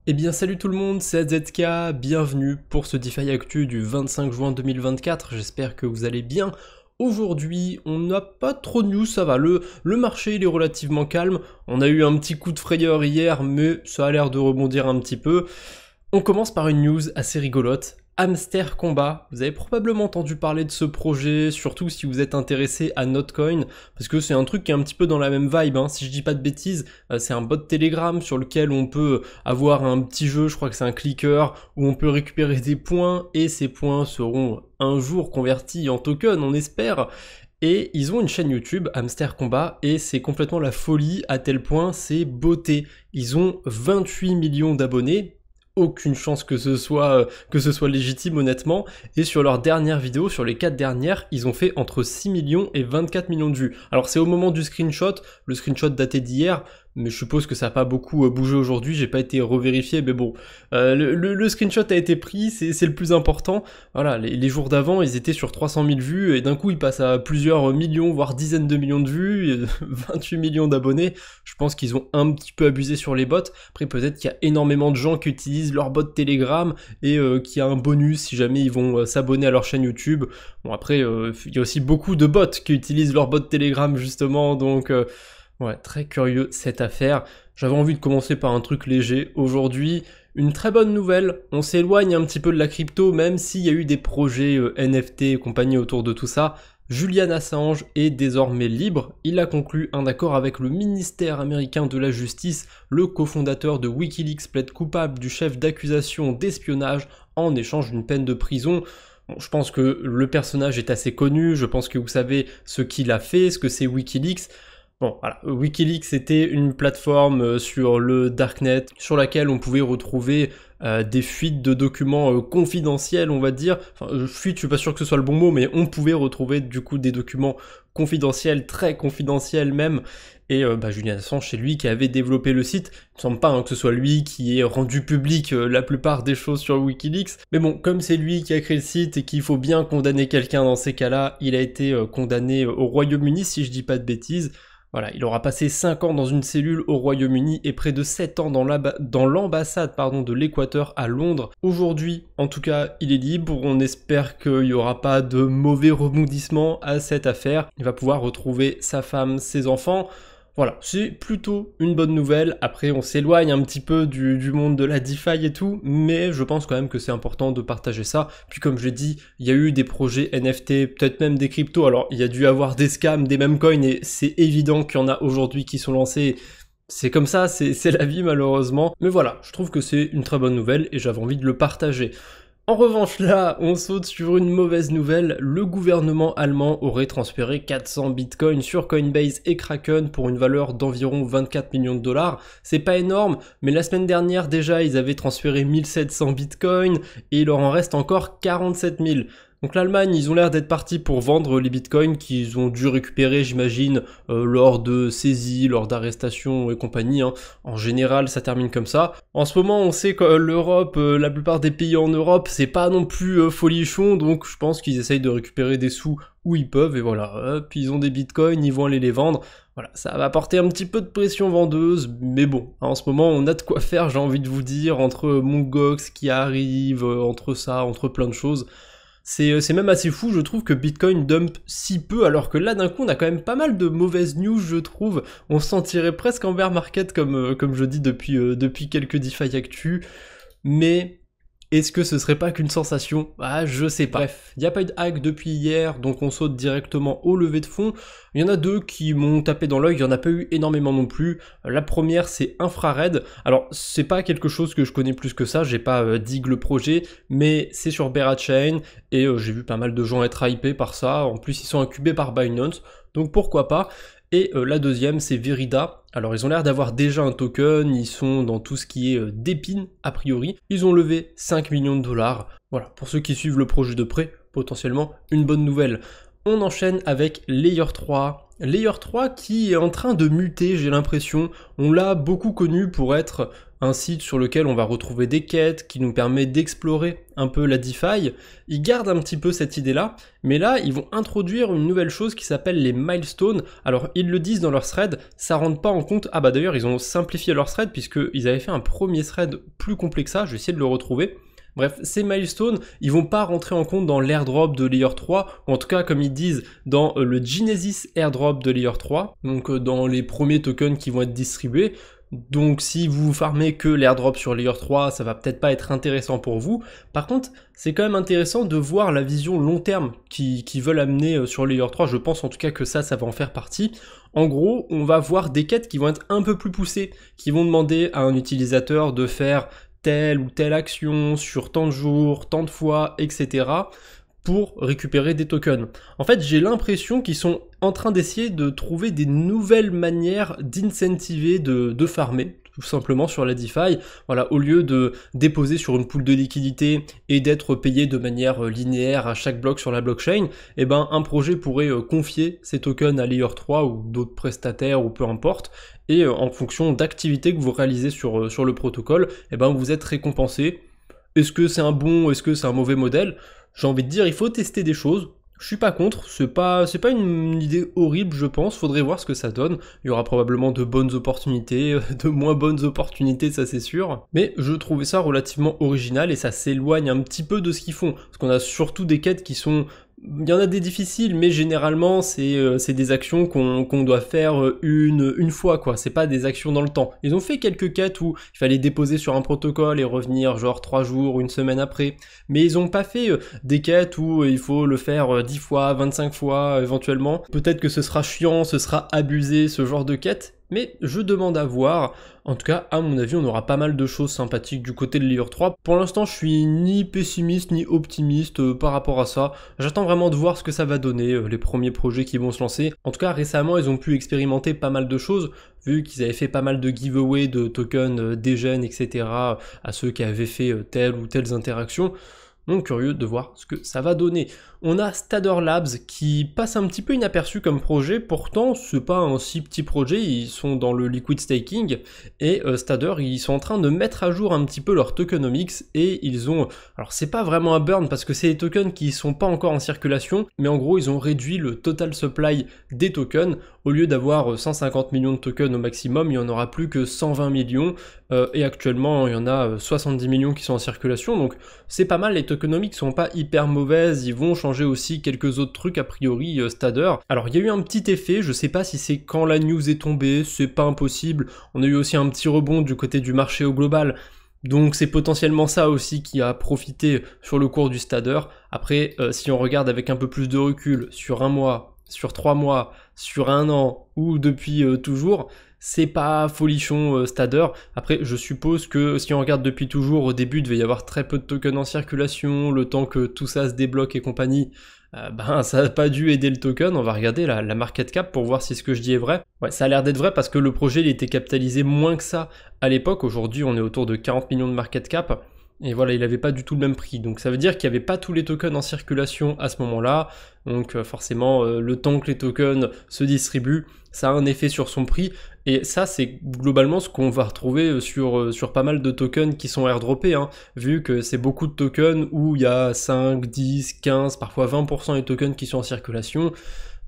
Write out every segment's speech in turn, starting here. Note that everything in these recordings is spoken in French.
Eh bien salut tout le monde, c'est AZK, bienvenue pour ce DeFi Actu du 25 juin 2024, j'espère que vous allez bien. Aujourd'hui, on n'a pas trop de news, ça va, le marché il est relativement calme, on a eu un petit coup de frayeur hier, mais ça a l'air de rebondir un petit peu. On commence par une news assez rigolote. Hamster Combat, vous avez probablement entendu parler de ce projet, surtout si vous êtes intéressé à Notcoin, parce que c'est un truc qui est un petit peu dans la même vibe, hein. Si je dis pas de bêtises, c'est un bot Telegram sur lequel on peut avoir un petit jeu, je crois que c'est un clicker, où on peut récupérer des points, et ces points seront un jour convertis en tokens, on espère. Et ils ont une chaîne YouTube, Hamster Combat, et c'est complètement la folie à tel point c'est beauté. Ils ont 28 millions d'abonnés, aucune chance que ce soit légitime honnêtement, et sur leur dernière vidéo, sur les 4 dernières, ils ont fait entre 6 millions et 24 millions de vues. Alors c'est au moment du screenshot, le screenshot daté d'hier, mais je suppose que ça n'a pas beaucoup bougé aujourd'hui, j'ai pas été revérifié, mais bon, le screenshot a été pris, c'est le plus important. Voilà, les jours d'avant, ils étaient sur 300 000 vues, et d'un coup, ils passent à plusieurs millions, voire dizaines de millions de vues, 28 millions d'abonnés. Je pense qu'ils ont un petit peu abusé sur les bots. Après, peut-être qu'il y a énormément de gens qui utilisent leur bot Telegram, et qu'il y a un bonus si jamais ils vont s'abonner à leur chaîne YouTube. Bon, après, il y a aussi beaucoup de bots qui utilisent leur bot Telegram, justement, donc... ouais, très curieux cette affaire. J'avais envie de commencer par un truc léger. Aujourd'hui, une très bonne nouvelle. On s'éloigne un petit peu de la crypto, même s'il y a eu des projets NFT et compagnie autour de tout ça. Julian Assange est désormais libre. Il a conclu un accord avec le ministère américain de la Justice. Le cofondateur de Wikileaks plaide coupable du chef d'accusation d'espionnage en échange d'une peine de prison. Bon, je pense que le personnage est assez connu. Je pense que vous savez ce qu'il a fait, ce que c'est Wikileaks. Bon, voilà, Wikileaks c'était une plateforme sur le Darknet sur laquelle on pouvait retrouver des fuites de documents confidentiels, on va dire. Enfin, fuite, je suis pas sûr que ce soit le bon mot, mais on pouvait retrouver du coup des documents confidentiels, très confidentiels même. Et Julian Assange, c'est lui qui avait développé le site. Il me semble pas que ce soit lui qui ait rendu public la plupart des choses sur Wikileaks. Mais bon, comme c'est lui qui a créé le site et qu'il faut bien condamner quelqu'un dans ces cas-là, il a été condamné au Royaume-Uni, si je dis pas de bêtises. Voilà, il aura passé 5 ans dans une cellule au Royaume-Uni et près de 7 ans dans l'ambassade de l'Équateur à Londres. Aujourd'hui, en tout cas, il est libre. On espère qu'il n'y aura pas de mauvais rebondissements à cette affaire. Il va pouvoir retrouver sa femme, ses enfants. Voilà, c'est plutôt une bonne nouvelle. Après, on s'éloigne un petit peu du monde de la DeFi et tout, mais je pense quand même que c'est important de partager ça. Puis comme je l'ai dit, il y a eu des projets NFT, peut-être même des cryptos. Alors, il y a dû avoir des scams, des meme coins, et c'est évident qu'il y en a aujourd'hui qui sont lancés. C'est comme ça, c'est la vie malheureusement. Mais voilà, je trouve que c'est une très bonne nouvelle et j'avais envie de le partager. En revanche là, on saute sur une mauvaise nouvelle, le gouvernement allemand aurait transféré 400 bitcoins sur Coinbase et Kraken pour une valeur d'environ 24 millions de dollars. C'est pas énorme, mais la semaine dernière déjà ils avaient transféré 1700 bitcoins et il leur en reste encore 47 000. Donc l'Allemagne, ils ont l'air d'être partis pour vendre les bitcoins qu'ils ont dû récupérer, j'imagine, lors de saisies, lors d'arrestations et compagnie, hein. En général, ça termine comme ça. En ce moment, on sait que l'Europe, la plupart des pays en Europe, c'est pas non plus folichon, donc je pense qu'ils essayent de récupérer des sous où ils peuvent, et voilà. Puis ils ont des bitcoins, ils vont aller les vendre. Voilà, ça va apporter un petit peu de pression vendeuse, mais bon, en ce moment, on a de quoi faire, j'ai envie de vous dire, entre Mongox qui arrive, entre ça, entre plein de choses. C'est même assez fou, je trouve, que Bitcoin dump si peu, alors que là, d'un coup, on a quand même pas mal de mauvaises news, je trouve. On se sentirait presque en bear market, comme je dis depuis quelques DeFi Actu. Mais est-ce que ce serait pas qu'une sensation? Ah, je sais pas. Bref, il n'y a pas eu de hack depuis hier, donc on saute directement au lever de fonds. Il y en a deux qui m'ont tapé dans l'œil, il n'y en a pas eu énormément non plus. La première, c'est Infrared. Alors, c'est pas quelque chose que je connais plus que ça, j'ai pas dig le projet, mais c'est sur Berachain, et j'ai vu pas mal de gens être hypés par ça. En plus, ils sont incubés par Binance, donc pourquoi pas. Et la deuxième, c'est Verida. Alors ils ont l'air d'avoir déjà un token, ils sont dans tout ce qui est d'épines, a priori. Ils ont levé 5 millions de dollars. Voilà, pour ceux qui suivent le projet de près, potentiellement une bonne nouvelle. On enchaîne avec Layer 3. Layer 3 qui est en train de muter, j'ai l'impression. On l'a beaucoup connu pour être un site sur lequel on va retrouver des quêtes, qui nous permet d'explorer un peu la DeFi. Ils gardent un petit peu cette idée-là, mais là, ils vont introduire une nouvelle chose qui s'appelle les milestones. Alors, ils le disent dans leur thread, ça rentre pas en compte. Ah bah d'ailleurs, ils ont simplifié leur thread, puisqu'ils avaient fait un premier thread plus complet que ça, je vais essayer de le retrouver. Bref, ces milestones, ils vont pas rentrer en compte dans l'airdrop de Layer 3, ou en tout cas, comme ils disent, dans le Genesis airdrop de Layer 3, donc dans les premiers tokens qui vont être distribués. Donc si vous farmez que l'airdrop sur Layer 3, ça va peut-être pas être intéressant pour vous. Par contre, c'est quand même intéressant de voir la vision long terme qu'ils veulent amener sur Layer 3. Je pense en tout cas que ça va en faire partie. En gros, on va voir des quêtes qui vont être un peu plus poussées, qui vont demander à un utilisateur de faire telle ou telle action sur tant de jours, tant de fois, etc. pour récupérer des tokens. En fait, j'ai l'impression qu'ils sont en train d'essayer de trouver des nouvelles manières d'incentiver de farmer, tout simplement sur la DeFi. Voilà, au lieu de déposer sur une pool de liquidité et d'être payé de manière linéaire à chaque bloc sur la blockchain, eh ben, un projet pourrait confier ses tokens à Layer 3 ou d'autres prestataires ou peu importe, et en fonction d'activités que vous réalisez sur le protocole, eh ben, vous êtes récompensé. Est-ce que c'est un bon, est-ce que c'est un mauvais modèle? J'ai envie de dire, il faut tester des choses. Je suis pas contre, c'est pas une idée horrible, je pense. Faudrait voir ce que ça donne. Il y aura probablement de bonnes opportunités, de moins bonnes opportunités, ça c'est sûr. Mais je trouvais ça relativement original et ça s'éloigne un petit peu de ce qu'ils font. Parce qu'on a surtout des quêtes qui sont... Il y en a des difficiles, mais généralement c'est des actions qu'on doit faire une fois, quoi. C'est pas des actions dans le temps. Ils ont fait quelques quêtes où il fallait déposer sur un protocole et revenir genre 3 jours, une semaine après. Mais ils ont pas fait des quêtes où il faut le faire 10 fois, 25 fois éventuellement. Peut-être que ce sera chiant, ce sera abusé, ce genre de quête. Mais je demande à voir. En tout cas, à mon avis, on aura pas mal de choses sympathiques du côté de Layer 3. Pour l'instant, je suis ni pessimiste ni optimiste par rapport à ça. J'attends vraiment de voir ce que ça va donner, les premiers projets qui vont se lancer. En tout cas, récemment, ils ont pu expérimenter pas mal de choses, vu qu'ils avaient fait pas mal de giveaways de tokens dégènes, etc. à ceux qui avaient fait telle ou telles interactions. Donc curieux de voir ce que ça va donner. On a Stader Labs qui passe un petit peu inaperçu comme projet, pourtant c'est pas un si petit projet, ils sont dans le liquid staking et Stader ils sont en train de mettre à jour un petit peu leur tokenomics et ils ont, alors c'est pas vraiment un burn parce que c'est des tokens qui sont pas encore en circulation, mais en gros ils ont réduit le total supply des tokens, au lieu d'avoir 150 millions de tokens au maximum, il y en aura plus que 120 millions et actuellement il y en a 70 millions qui sont en circulation, donc c'est pas mal, les tokenomics sont pas hyper mauvaises, ils vont changer aussi quelques autres trucs a priori Stader. Alors il y a eu un petit effet, je sais pas si c'est quand la news est tombée, c'est pas impossible, on a eu aussi un petit rebond du côté du marché au global, donc c'est potentiellement ça aussi qui a profité sur le cours du Stader. Après si on regarde avec un peu plus de recul sur un mois, sur 3 mois, sur un an ou depuis toujours, c'est pas folichon Stader. Après, je suppose que si on regarde depuis toujours, au début, il devait y avoir très peu de tokens en circulation, le temps que tout ça se débloque et compagnie, ça n'a pas dû aider le token. On va regarder la market cap pour voir si ce que je dis est vrai. Ouais, ça a l'air d'être vrai parce que le projet, il était capitalisé moins que ça à l'époque. Aujourd'hui, on est autour de 40 millions de market cap. Et voilà, il n'avait pas du tout le même prix. Donc ça veut dire qu'il n'y avait pas tous les tokens en circulation à ce moment-là. Donc forcément, le temps que les tokens se distribuent, ça a un effet sur son prix. Et ça, c'est globalement ce qu'on va retrouver sur pas mal de tokens qui sont airdroppés, hein, vu que c'est beaucoup de tokens où il y a 5, 10, 15, parfois 20% des tokens qui sont en circulation.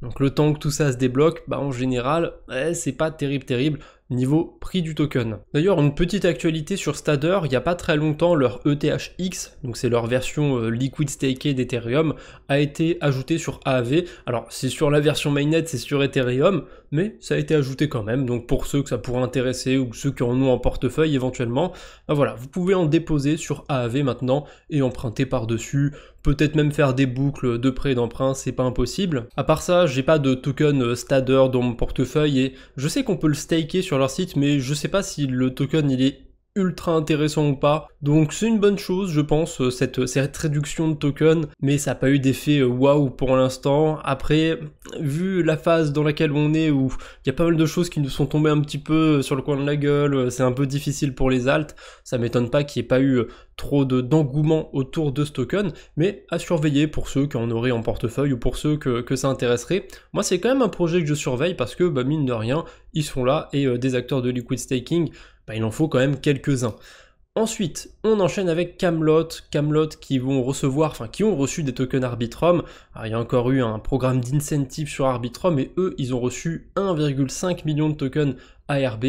Donc le temps que tout ça se débloque, en général, c'est pas terrible niveau prix du token. D'ailleurs, une petite actualité sur Stader, il n'y a pas très longtemps, leur ETHX, donc c'est leur version liquid staked d'Ethereum, a été ajouté sur AAV. Alors c'est sur la version mainnet, c'est sur Ethereum, mais ça a été ajouté quand même, donc pour ceux que ça pourrait intéresser ou ceux qui en ont en portefeuille éventuellement, voilà, vous pouvez en déposer sur AAV maintenant et emprunter par-dessus, peut-être même faire des boucles de prêt et d'emprunt, c'est pas impossible. À part ça, j'ai pas de token Stader dans mon portefeuille et je sais qu'on peut le staker sur leur site, mais je sais pas si le token il est ultra intéressant ou pas, donc c'est une bonne chose je pense cette réduction de tokens, mais ça n'a pas eu d'effet waouh pour l'instant. Après, vu la phase dans laquelle on est où il y a pas mal de choses qui nous sont tombées un petit peu sur le coin de la gueule, c'est un peu difficile pour les alts, ça m'étonne pas qu'il n'y ait pas eu trop d'engouement autour de ce token, mais à surveiller pour ceux qui en auraient en portefeuille ou pour ceux que ça intéresserait. Moi c'est quand même un projet que je surveille parce que mine de rien, ils sont là et des acteurs de liquid staking, bah, il en faut quand même quelques-uns. Ensuite, on enchaîne avec Camelot qui vont recevoir, enfin qui ont reçu des tokens Arbitrum. Alors, il y a encore eu un programme d'incentive sur Arbitrum et eux, ils ont reçu 1,5 million de tokens ARB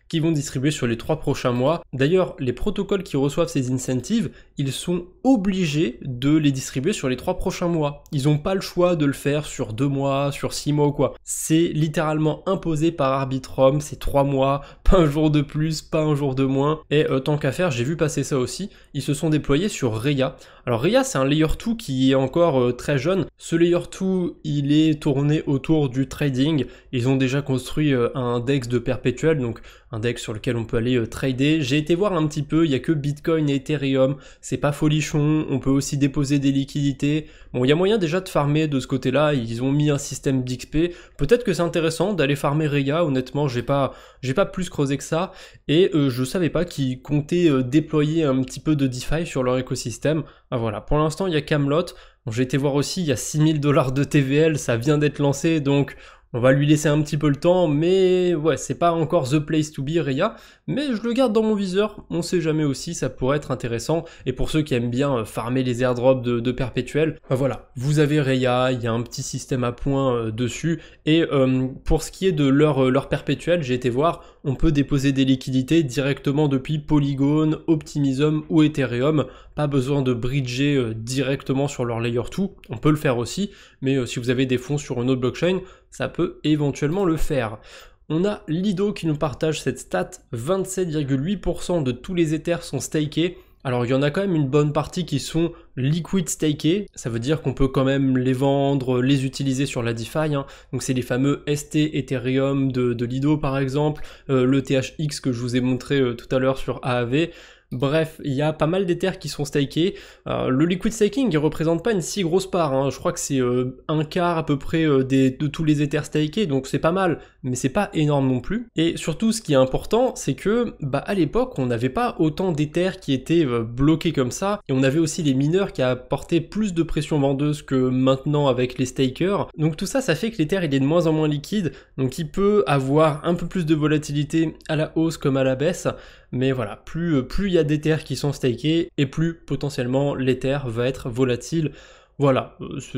qui vont distribuer sur les 3 prochains mois. D'ailleurs, les protocoles qui reçoivent ces incentives, ils sont obligés de les distribuer sur les 3 prochains mois. Ils n'ont pas le choix de le faire sur 2 mois, sur 6 mois ou quoi. C'est littéralement imposé par Arbitrum, c'est 3 mois, pas un jour de plus, pas un jour de moins. Et tant qu'à faire, j'ai vu passer ça aussi, ils se sont déployés sur Raya. Alors Raya, c'est un layer 2 qui est encore très jeune. Ce layer 2, il est tourné autour du trading. Ils ont déjà construit un DEX de perpétuel, donc un DEX sur lequel on peut aller trader. J'ai été voir un petit peu, il n'y a que Bitcoin et Ethereum, c'est pas folichon, on peut aussi déposer des liquidités. Bon, il y a moyen déjà de farmer de ce côté-là, ils ont mis un système d'XP. Peut-être que c'est intéressant d'aller farmer Raya, honnêtement, j'ai pas plus creusé que ça. Et je savais pas qu'ils comptaient déployer un petit peu de DeFi sur leur écosystème. Ah, voilà, pour l'instant, il y a Camelot. Bon, j'ai été voir aussi, il y a 6000 $ de TVL, ça vient d'être lancé, donc on va lui laisser un petit peu le temps, mais ouais, c'est pas encore the place to be, Raya, mais je le garde dans mon viseur, on sait jamais aussi, ça pourrait être intéressant, et pour ceux qui aiment bien farmer les airdrops de perpétuel, bah voilà, vous avez Raya, il y a un petit système à points dessus, et pour ce qui est de leur perpétuel, j'ai été voir, on peut déposer des liquidités directement depuis Polygon, Optimism ou Ethereum, pas besoin de bridger directement sur leur layer 2, on peut le faire aussi, mais si vous avez des fonds sur une autre blockchain, ça peut éventuellement le faire. On a Lido qui nous partage cette stat, 27,8% de tous les Ethers sont stakés. Alors il y en a quand même une bonne partie qui sont liquid stakés, ça veut dire qu'on peut quand même les vendre, les utiliser sur la DeFi, hein. Donc c'est les fameux ST Ethereum de Lido par exemple, le THX que je vous ai montré tout à l'heure sur AAV. Bref, il y a pas mal d'Ethers qui sont stakés. Le liquid staking, il représente pas une si grosse part, hein. Je crois que c'est un quart à peu près de tous les Ethers stakés, donc c'est pas mal, mais c'est pas énorme non plus. Et surtout, ce qui est important, c'est que à l'époque, on n'avait pas autant d'Ethers qui étaient bloqués comme ça, et on avait aussi les mineurs qui apportaient plus de pression vendeuse que maintenant avec les stakers. Donc tout ça, ça fait que l'Ether il est de moins en moins liquide, donc il peut avoir un peu plus de volatilité à la hausse comme à la baisse. Mais voilà, plus il y a d'Ethers qui sont stakés, et plus potentiellement l'Ether va être volatile. Voilà,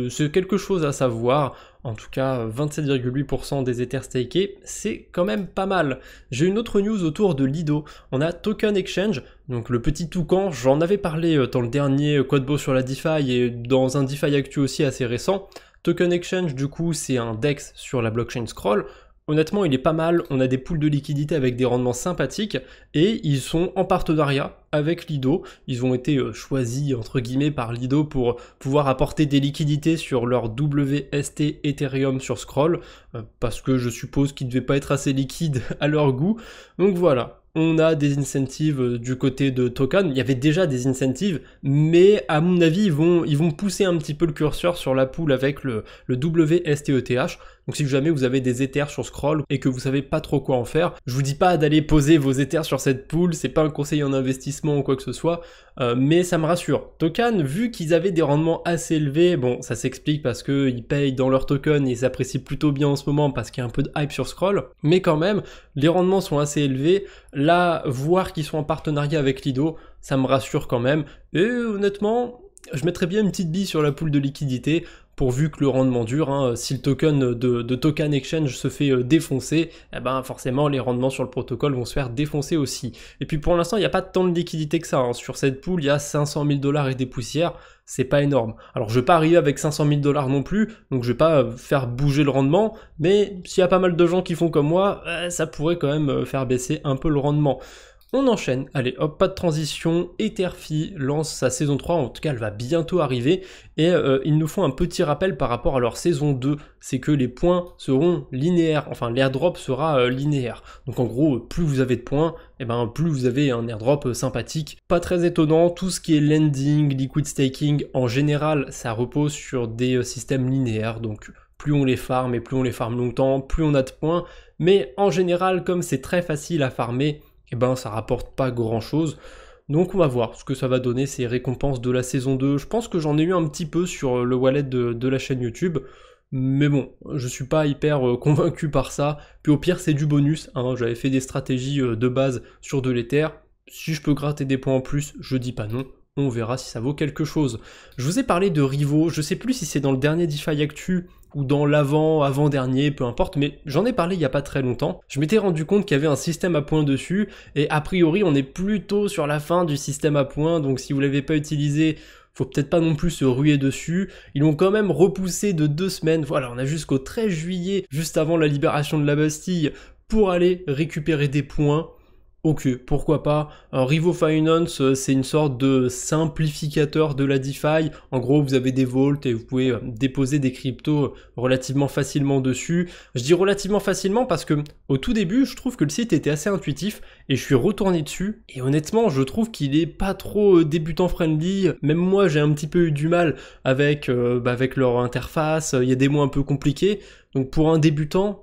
c'est quelque chose à savoir. En tout cas, 27,8% des Ethers stakés, c'est quand même pas mal. J'ai une autre news autour de Lido. On a Token Exchange, donc le petit toucan, j'en avais parlé dans le dernier Quadbo sur la DeFi et dans un DeFi Actu aussi assez récent. Token Exchange, du coup, c'est un DEX sur la blockchain Scroll. Honnêtement, il est pas mal, on a des pools de liquidités avec des rendements sympathiques, et ils sont en partenariat avec Lido. Ils ont été choisis, entre guillemets, par Lido pour pouvoir apporter des liquidités sur leur WST Ethereum sur Scroll, parce que je suppose qu'ils ne devaient pas être assez liquides à leur goût. Donc voilà. On a des incentives du côté de Token, il y avait déjà des incentives, mais à mon avis, ils vont pousser un petit peu le curseur sur la pool avec le WSTETH. Donc si jamais vous avez des Ethers sur Scroll et que vous savez pas trop quoi en faire, je vous dis pas d'aller poser vos Ethers sur cette pool, c'est pas un conseil en investissement ou quoi que ce soit, mais ça me rassure. Token, vu qu'ils avaient des rendements assez élevés, bon ça s'explique parce qu'ils payent dans leur token et ils s'apprécient plutôt bien en ce moment parce qu'il y a un peu de hype sur Scroll, mais quand même, les rendements sont assez élevés. Là, voir qu'ils sont en partenariat avec Lido, ça me rassure quand même. Et honnêtement, je mettrais bien une petite bille sur la pool de liquidité, pourvu que le rendement dure, hein. Si le token de Token Exchange se fait défoncer, eh ben forcément les rendements sur le protocole vont se faire défoncer aussi. Et puis pour l'instant, il n'y a pas tant de liquidité que ça, hein. Sur cette pool, il y a 500 000 $ et des poussières, c'est pas énorme. Alors je vais pas arriver avec 500 000 $ non plus, donc je vais pas faire bouger le rendement, mais s'il y a pas mal de gens qui font comme moi, ça pourrait quand même faire baisser un peu le rendement. On enchaîne, allez hop, pas de transition, Etherfi lance sa saison 3, en tout cas elle va bientôt arriver, et ils nous font un petit rappel par rapport à leur saison 2, c'est que les points seront linéaires, enfin l'airdrop sera linéaire. Donc en gros, plus vous avez de points, et ben plus vous avez un airdrop sympathique. Pas très étonnant, tout ce qui est lending, liquid staking, en général, ça repose sur des systèmes linéaires, donc plus on les farm et plus on les farm longtemps, plus on a de points, mais en général, comme c'est très facile à farmer, et ben ça rapporte pas grand chose. Donc on va voir ce que ça va donner ces récompenses de la saison 2. Je pense que j'en ai eu un petit peu sur le wallet de la chaîne YouTube, mais bon, je suis pas hyper convaincu par ça. Puis au pire, c'est du bonus, hein. J'avais fait des stratégies de base sur de l'Ether. Si je peux gratter des points en plus, je dis pas non. On verra si ça vaut quelque chose. Je vous ai parlé de Rivo, je sais plus si c'est dans le dernier DeFi Actu ou dans l'avant-dernier, peu importe, mais j'en ai parlé il y a pas très longtemps. Je m'étais rendu compte qu'il y avait un système à points dessus, et a priori on est plutôt sur la fin du système à points, donc si vous l'avez pas utilisé, faut peut-être pas non plus se ruer dessus. Ils l'ont quand même repoussé de 2 semaines, voilà, on a jusqu'au 13 juillet, juste avant la libération de la Bastille, pour aller récupérer des points. Ok, pourquoi pas. Rivo Finance, c'est une sorte de simplificateur de la DeFi. En gros, vous avez des vaults et vous pouvez déposer des cryptos relativement facilement dessus. Je dis relativement facilement parce que au tout début, je trouve que le site était assez intuitif et je suis retourné dessus. Et honnêtement, je trouve qu'il est pas trop débutant friendly. Même moi, j'ai un petit peu eu du mal avec leur interface. Il y a des mots un peu compliqués. Donc pour un débutant,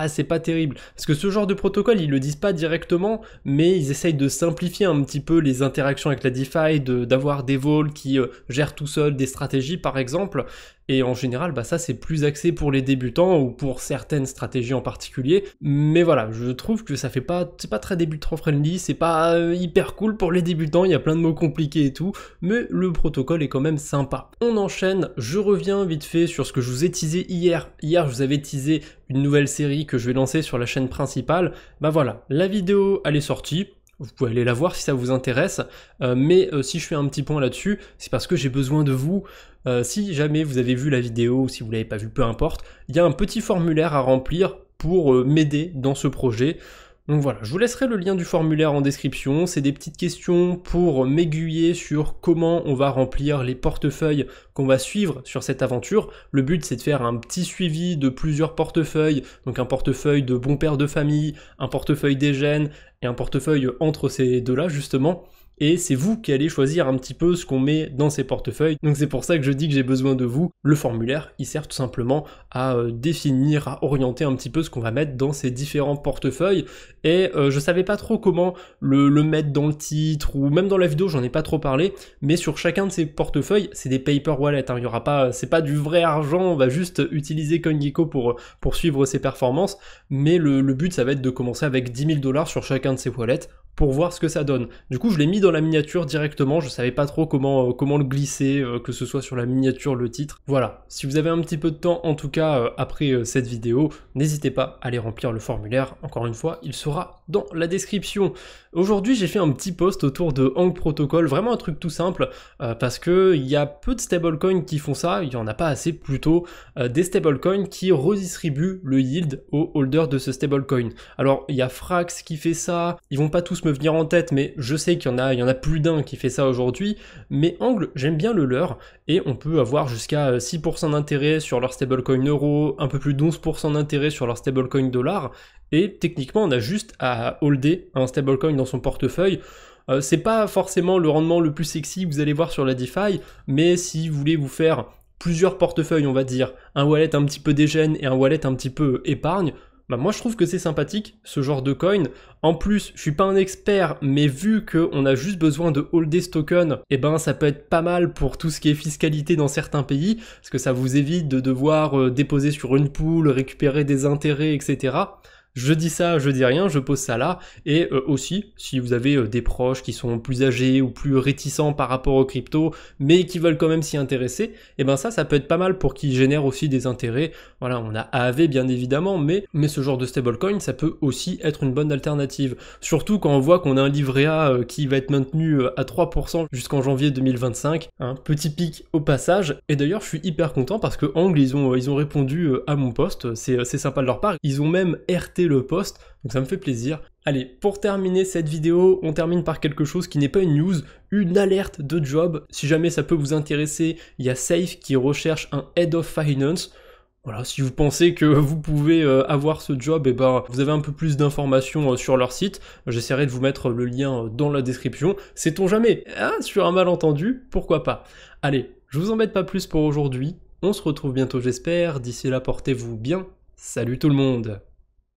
c'est pas terrible. Parce que ce genre de protocole, ils le disent pas directement, mais ils essayent de simplifier un petit peu les interactions avec la DeFi, d'avoir des vols qui gèrent tout seuls des stratégies par exemple. Et en général, ça c'est plus axé pour les débutants ou pour certaines stratégies en particulier. Mais voilà, je trouve que c'est pas très débutant friendly, c'est pas hyper cool pour les débutants, il y a plein de mots compliqués et tout, mais le protocole est quand même sympa. On enchaîne, je reviens vite fait sur ce que je vous ai teasé hier. Hier, je vous avais teasé une nouvelle série que je vais lancer sur la chaîne principale. Voilà, la vidéo elle est sortie. Vous pouvez aller la voir si ça vous intéresse, mais si je fais un petit point là-dessus, c'est parce que j'ai besoin de vous. Si jamais vous avez vu la vidéo, ou si vous l'avez pas vu, peu importe, il y a un petit formulaire à remplir pour m'aider dans ce projet. Donc voilà, je vous laisserai le lien du formulaire en description, c'est des petites questions pour m'aiguiller sur comment on va remplir les portefeuilles qu'on va suivre sur cette aventure. Le but c'est de faire un petit suivi de plusieurs portefeuilles, donc un portefeuille de bon père de famille, un portefeuille des gènes et un portefeuille entre ces deux-là justement. Et c'est vous qui allez choisir un petit peu ce qu'on met dans ces portefeuilles. Donc c'est pour ça que je dis que j'ai besoin de vous. Le formulaire, il sert tout simplement à définir, à orienter un petit peu ce qu'on va mettre dans ces différents portefeuilles. Et je savais pas trop comment le mettre dans le titre, ou même dans la vidéo, j'en ai pas trop parlé, mais sur chacun de ces portefeuilles, c'est des paper wallets, hein. Il y aura pas, c'est pas du vrai argent, on va juste utiliser CoinGecko pour suivre ses performances, mais le but ça va être de commencer avec 10 000 $ sur chacun de ces wallets, pour voir ce que ça donne. Du coup, je l'ai mis dans la miniature directement, je savais pas trop comment le glisser, que ce soit sur la miniature, le titre. Voilà, si vous avez un petit peu de temps, en tout cas, après cette vidéo, n'hésitez pas à aller remplir le formulaire. Encore une fois, il sera dans la description. Aujourd'hui, j'ai fait un petit post autour de Hank Protocol, vraiment un truc tout simple, parce que il y a peu de stablecoins qui font ça, il y en a pas assez plutôt, des stablecoins qui redistribuent le yield aux holders de ce stablecoin. Alors, il y a Frax qui fait ça, ils vont pas tous me venir en tête, mais je sais qu'il y en a plus d'un qui fait ça aujourd'hui, mais Angle, j'aime bien le leur, et on peut avoir jusqu'à 6% d'intérêt sur leur stablecoin euro, un peu plus de 11% d'intérêt sur leur stablecoin dollar, et techniquement on a juste à holder un stablecoin dans son portefeuille. C'est pas forcément le rendement le plus sexy que vous allez voir sur la DeFi, mais si vous voulez vous faire plusieurs portefeuilles, on va dire, un wallet un petit peu dégène et un wallet un petit peu épargne, moi je trouve que c'est sympathique, ce genre de coin. En plus, je suis pas un expert, mais vu qu'on a juste besoin de holder ce token, ça peut être pas mal pour tout ce qui est fiscalité dans certains pays, parce que ça vous évite de devoir déposer sur une pool, récupérer des intérêts, etc. Je dis ça, je dis rien, je pose ça là, et aussi, si vous avez des proches qui sont plus âgés ou plus réticents par rapport aux cryptos, mais qui veulent quand même s'y intéresser, ça peut être pas mal pour qu'ils génèrent aussi des intérêts. Voilà, on a AAV bien évidemment, mais ce genre de stablecoin, ça peut aussi être une bonne alternative. Surtout quand on voit qu'on a un livret A qui va être maintenu à 3% jusqu'en janvier 2025, un petit pic au passage, et d'ailleurs je suis hyper content parce que Angle, ils ont répondu à mon post, c'est sympa de leur part, ils ont même RT le post, donc ça me fait plaisir. Allez, pour terminer cette vidéo, on termine par quelque chose qui n'est pas une news, une alerte de job. Si jamais ça peut vous intéresser, il y a Safe qui recherche un Head of Finance. Voilà, si vous pensez que vous pouvez avoir ce job, vous avez un peu plus d'informations sur leur site. J'essaierai de vous mettre le lien dans la description. Sait-on jamais, sur un malentendu, pourquoi pas. Allez, je vous embête pas plus pour aujourd'hui. On se retrouve bientôt j'espère. D'ici là, portez-vous bien. Salut tout le monde!